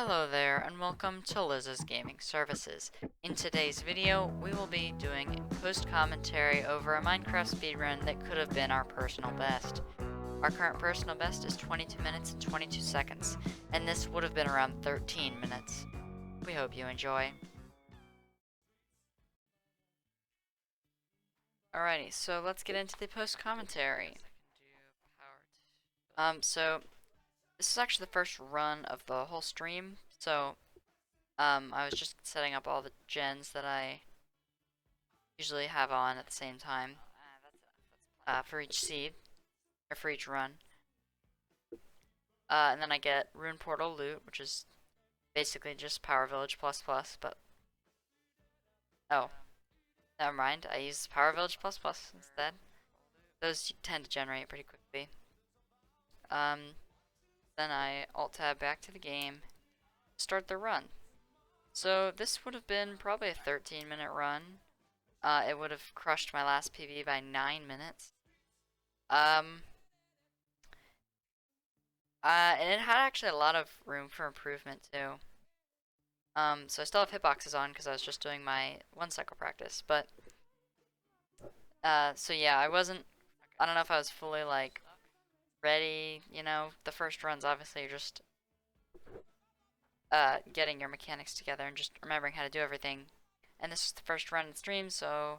Hello there and welcome to Liz's Gaming Services. In today's video, we will be doing post-commentary over a Minecraft speedrun that could have been our personal best. Our current personal best is 22 minutes and 22 seconds, and this would have been around 13 minutes. We hope you enjoy. Alrighty, so let's get into the post-commentary. So this is actually the first run of the whole stream, so I was just setting up all the gens that I usually have on at the same time for each seed, or for each run. And then I get Rune Portal loot, which is basically just Power Village plus plus, but... Oh. Never mind, I use Power Village plus plus instead. Those tend to generate pretty quickly. Then I alt-tab back to the game, start the run. So this would have been probably a 13-minute run. It would have crushed my last PB by 9 minutes. And it had actually a lot of room for improvement too. So I still have hitboxes on because I was just doing my 1 cycle practice, but so yeah, I don't know if I was fully like ready, you know. The first runs obviously are just getting your mechanics together and just remembering how to do everything. And this is the first run in stream, so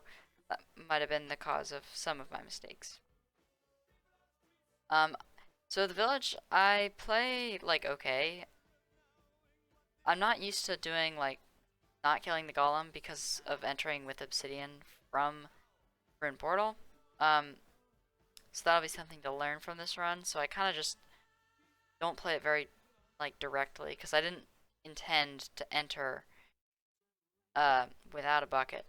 that might have been the cause of some of my mistakes. So the village, I play like okay. I'm not used to doing like not killing the golem because of entering with obsidian from Rune Portal. So that'll be something to learn from this run. So I kind of just don't play it very like directly because I didn't intend to enter without a bucket.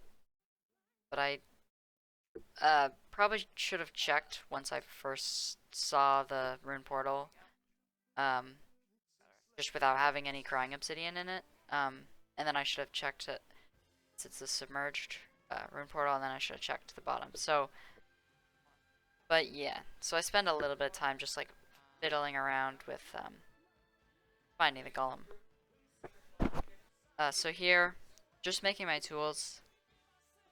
But I probably should have checked once I first saw the Rune Portal. Just without having any crying obsidian in it. And then I should have checked it since it's a submerged Rune Portal, and then I should have checked the bottom. So, but yeah, so I spend a little bit of time just like fiddling around with finding the golem. So here, just making my tools,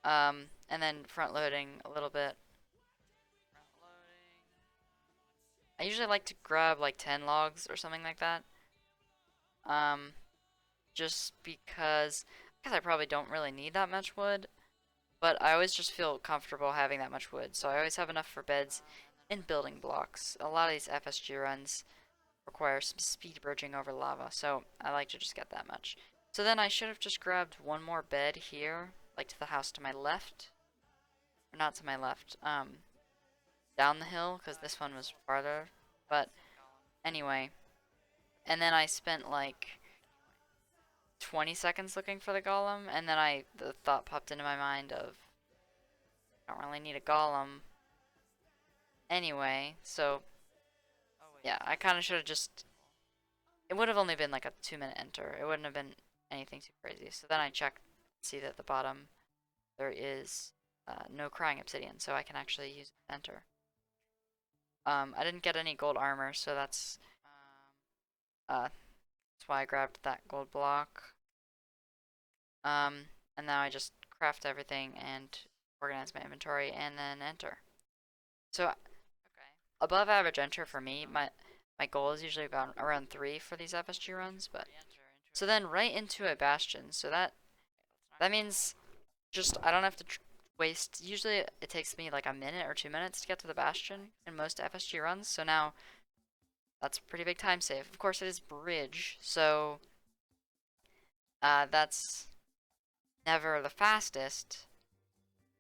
and then front loading a little bit. I usually like to grab like 10 logs or something like that. Just because I probably don't really need that much wood, but I always just feel comfortable having that much wood, so I always have enough for beds and building blocks. A lot of these FSG runs require some speed bridging over lava, so I like to just get that much. So then I should have just grabbed one more bed here, like to the house to my left, or not to my left, down the hill, because this one was farther, but anyway. And then I spent like 20 seconds looking for the golem, and then the thought popped into my mind of I don't really need a golem anyway, so yeah, I kind of should have just, it would have only been like a 2-minute enter. It wouldn't have been anything too crazy. So then I checked, see that at the bottom there is no crying obsidian, so I can actually use enter. I didn't get any gold armor, so that's why I grabbed that gold block. And now I just craft everything and organize my inventory and then enter. So above average enter for me, my goal is usually about around 3 for these FSG runs, but so then right into a bastion. So that means just I don't have to waste. Usually it takes me like a minute or 2 minutes to get to the bastion in most FSG runs. So now that's a pretty big time save. Of course, it is bridge, so that's never the fastest.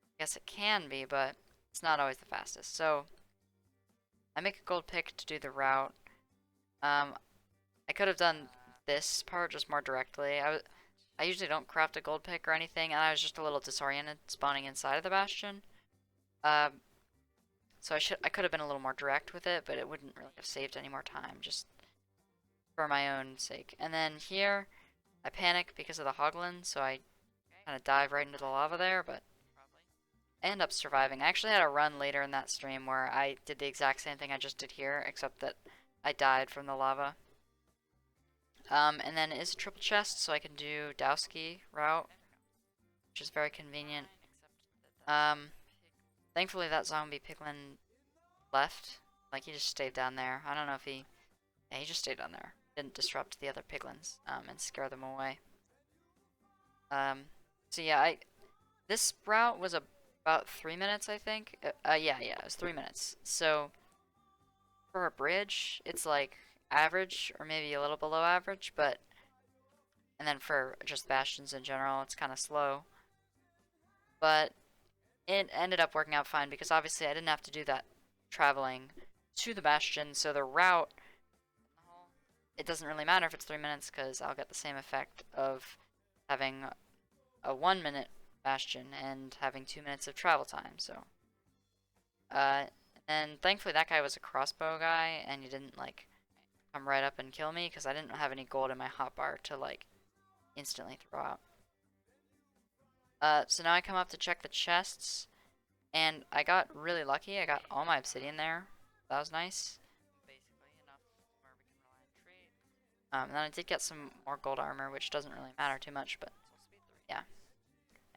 I guess it can be, but it's not always the fastest. So I make a gold pick to do the route. I could have done this part just more directly. I usually don't craft a gold pick or anything, and I was just a little disoriented spawning inside of the bastion. So I could have been a little more direct with it, but it wouldn't really have saved any more time, just for my own sake. And then here, I panic because of the hoglin, so I kind of dive right into the lava there, but I end up surviving. I actually had a run later in that stream where I did the exact same thing I just did here, except that I died from the lava. And then it is a triple chest, so I can do Dowski route, which is very convenient. Thankfully that zombie piglin left. Like, he just stayed down there. I don't know if he... Yeah, he just stayed down there. Didn't disrupt the other piglins, and scare them away. So yeah, this route was about 3 minutes, I think. Yeah, it was 3 minutes. So, for a bridge, it's like average, or maybe a little below average, but... And then for just bastions in general, it's kind of slow. But it ended up working out fine, because obviously I didn't have to do that traveling to the bastion, so the route, it doesn't really matter if it's 3 minutes, because I'll get the same effect of having a 1 minute bastion and having 2 minutes of travel time. So and thankfully that guy was a crossbow guy, and he didn't like come right up and kill me, because I didn't have any gold in my hotbar to like instantly throw out. So now I come up to check the chests, and I got really lucky. I got all my obsidian there. That was nice. And then I did get some more gold armor, which doesn't really matter too much, but yeah.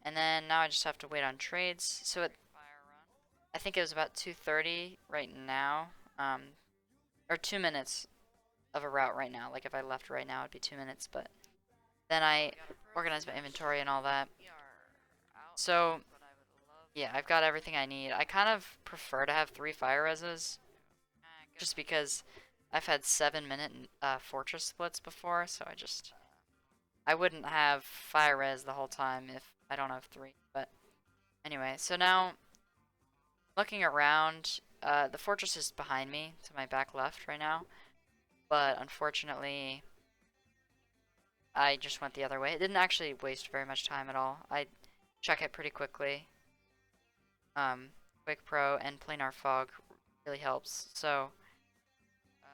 And then now I just have to wait on trades. So I think it was about 2:30 right now, or 2 minutes of a route right now. Like if I left right now, it'd be 2 minutes, but then I organized my inventory and all that. So yeah, I've got everything I need. I kind of prefer to have 3 fire reses, just because I've had 7-minute fortress splits before, so I wouldn't have fire res the whole time if I don't have 3. But anyway, so now looking around, the fortress is behind me to my back left right now, but unfortunately I just went the other way. It didn't actually waste very much time at all. I check it pretty quickly. Quick Pro and Planar Fog really helps. So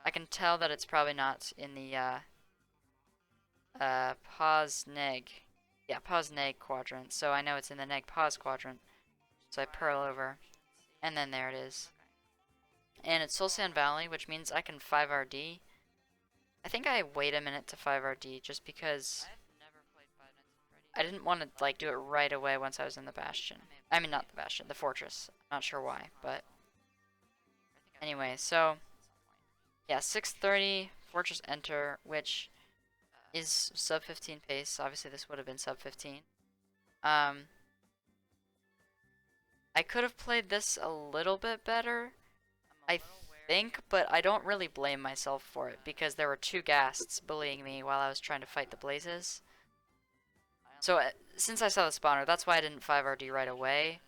I can tell that it's probably not in the pause neg. Yeah, pause neg quadrant. So I know it's in the neg pause quadrant. So I pearl over, and then there it is. And it's Soul Sand Valley, which means I can 5RD. I think I wait a minute to 5RD just because I didn't want to like do it right away once I was in the bastion. I mean, not the bastion, the fortress. I'm not sure why, but anyway, so yeah, 6:30 fortress enter, which is sub 15 pace. Obviously, this would have been sub 15. I could have played this a little bit better, I think, but I don't really blame myself for it, because there were 2 ghasts bullying me while I was trying to fight the blazes. So since I saw the spawner, that's why I didn't 5RD right away.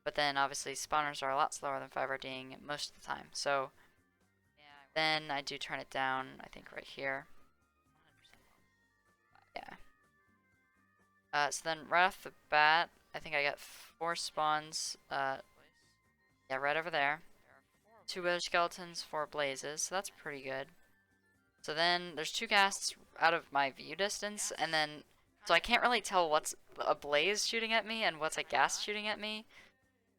But then obviously spawners are a lot slower than 5RDing most of the time. So then I do turn it down, I think right here. Yeah. So then right off the bat, I think I got 4 spawns. Yeah, right over there. 2 wither skeletons, 4 blazes, so that's pretty good. So then there's 2 ghasts out of my view distance, and then so I can't really tell what's a blaze shooting at me and what's a ghast shooting at me.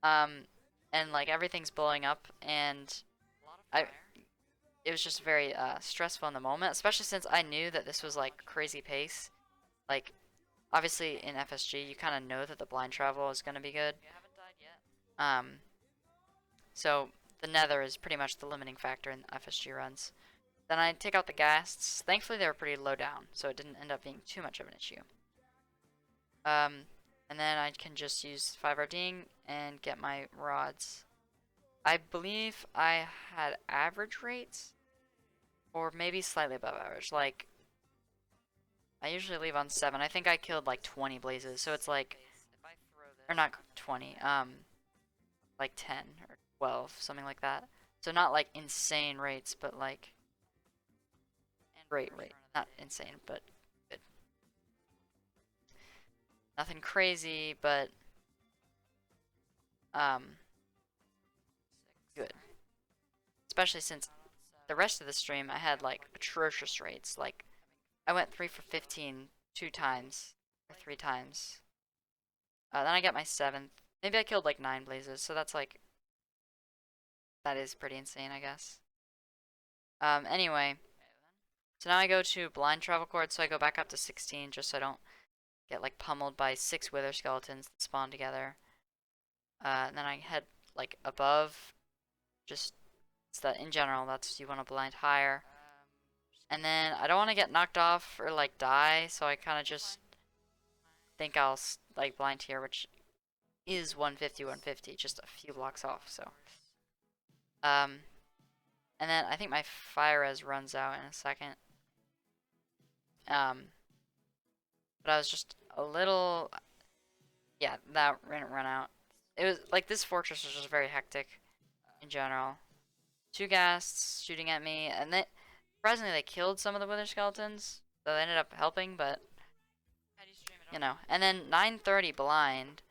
And like everything's blowing up, and it was just very stressful in the moment, especially since I knew that this was like crazy pace. Like obviously in FSG you kind of know that the blind travel is going to be good. So the nether is pretty much the limiting factor in FSG runs. Then I take out the ghasts. Thankfully they were pretty low down, so it didn't end up being too much of an issue. And then I can just use 5RDing and get my rods. I believe I had average rates, or maybe slightly above average. Like, I usually leave on 7. I think I killed like 20 blazes, so it's like, or not 20, like 10 or 12, something like that. So not like insane rates, but like great rate. Not insane, but good. Nothing crazy, but good. Especially since the rest of the stream I had like atrocious rates. Like I went 3 for 15 2 times or 3 times. Then I got my 7th. Maybe I killed like 9 blazes, so that's like, that is pretty insane, I guess. Anyway, So now I go to blind travel cord, so I go back up to 16 just so I don't get like pummeled by 6 wither skeletons that spawn together. And then I head like above, just so that in general, that's you want to blind higher. And then I don't want to get knocked off or like die, so I kind of just think I'll like blind here, which is 150, 150, just a few blocks off. So, and then I think my fire res runs out in a second. But I was just a little, yeah, that didn't run out. It was like this fortress was just very hectic in general. 2 ghasts shooting at me, and they surprisingly they killed some of the wither skeletons, so they ended up helping, but you know. And then 9:30 blind,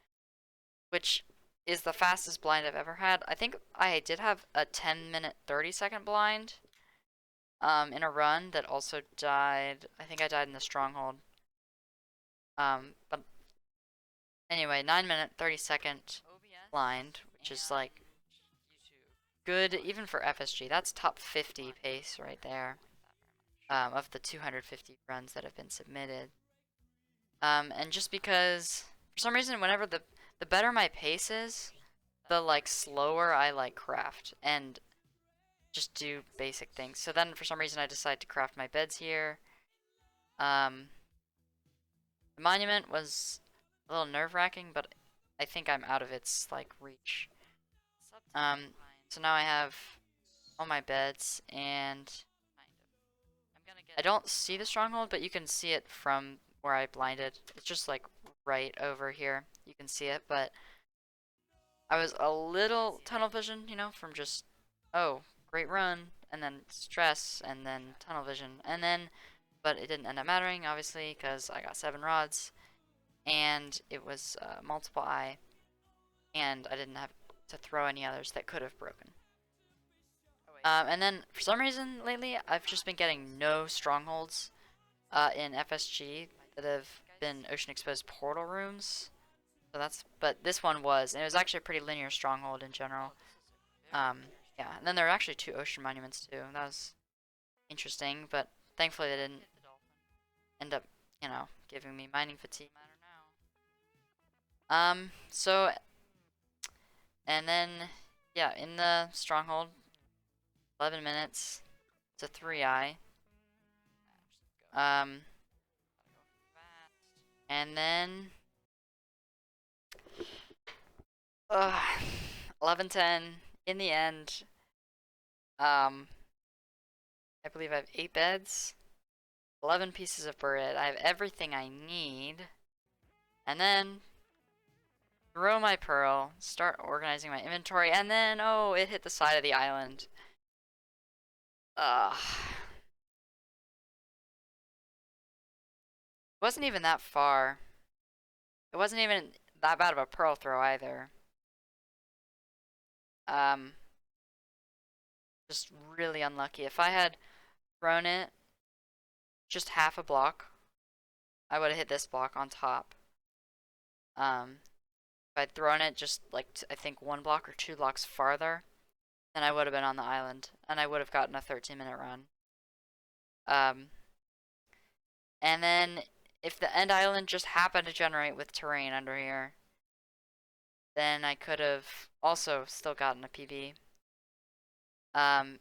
which is the fastest blind I've ever had. I think I did have a 10-minute 30-second blind in a run that also died. I think I died in the stronghold. But anyway, 9-minute 30-second blind, which is like good even for FSG. That's top 50 pace right there of the 250 runs that have been submitted. And just because for some reason whenever the better my pace is, the like slower I like craft and just do basic things. So then for some reason I decide to craft my beds here. The monument was a little nerve-wracking, but I think I'm out of its like reach. So now I have all my beds, and I don't see the stronghold, but you can see it from where I blinded. It's just like right over here. You can see it, but I was a little tunnel vision, you know, from just, oh, great run, and then stress, and then tunnel vision, and then, but it didn't end up mattering, obviously, because I got 7 rods, and it was multiple eye, and I didn't have to throw any others that could have broken. And then, for some reason, lately, I've just been getting no strongholds in FSG that have been ocean exposed portal rooms. So that's, but this one was, and it was actually a pretty linear stronghold in general. Yeah, and then there are actually 2 ocean monuments too. That was interesting, but thankfully they didn't end up, you know, giving me mining fatigue. So, and then, yeah, in the stronghold, 11 minutes to 3-eye. And then 11:10 in the end. I believe I have 8 beds, 11 pieces of bread. I have everything I need. And then throw my pearl, start organizing my inventory, and then oh, it hit the side of the island. It wasn't even that far. It wasn't even that bad of a pearl throw either. Just really unlucky. If I had thrown it just half a block, I would have hit this block on top. If I'd thrown it just like I think 1 block or 2 blocks farther, then I would have been on the island, and I would have gotten a 13-minute run. And then if the end island just happened to generate with terrain under here, then I could have also still gotten a PB. I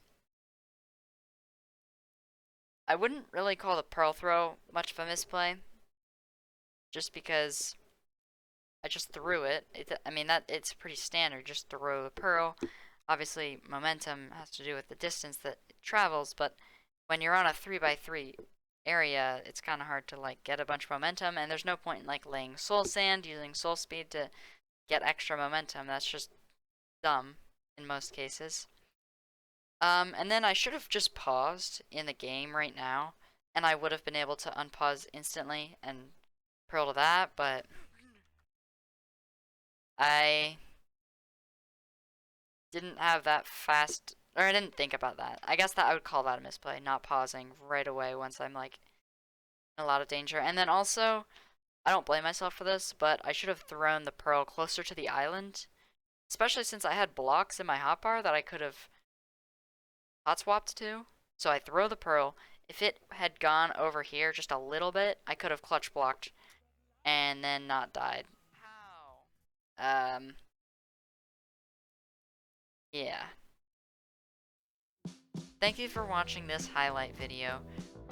wouldn't really call the pearl throw much of a misplay, just because I just threw it. I mean, it's pretty standard, just throw the pearl. Obviously, momentum has to do with the distance that it travels, but when you're on a 3x3 area, it's kind of hard to like get a bunch of momentum, and there's no point in like laying soul sand, using soul speed to get extra momentum. That's just dumb in most cases. And then I should have just paused in the game right now, and I would have been able to unpause instantly and pearl to that, but I didn't have that fast, or I didn't think about that. I guess that I would call that a misplay, not pausing right away once I'm like in a lot of danger. And then also, I don't blame myself for this, but I should have thrown the pearl closer to the island, especially since I had blocks in my hotbar that I could have hot swapped to. So I throw the pearl, If it had gone over here just a little bit, I could have clutch blocked and then not died. Yeah. Thank you for watching this highlight video.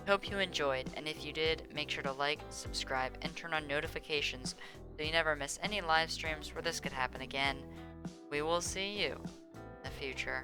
Hope you enjoyed, and if you did, make sure to like, subscribe, and turn on notifications so you never miss any live streams where this could happen again. We will see you in the future.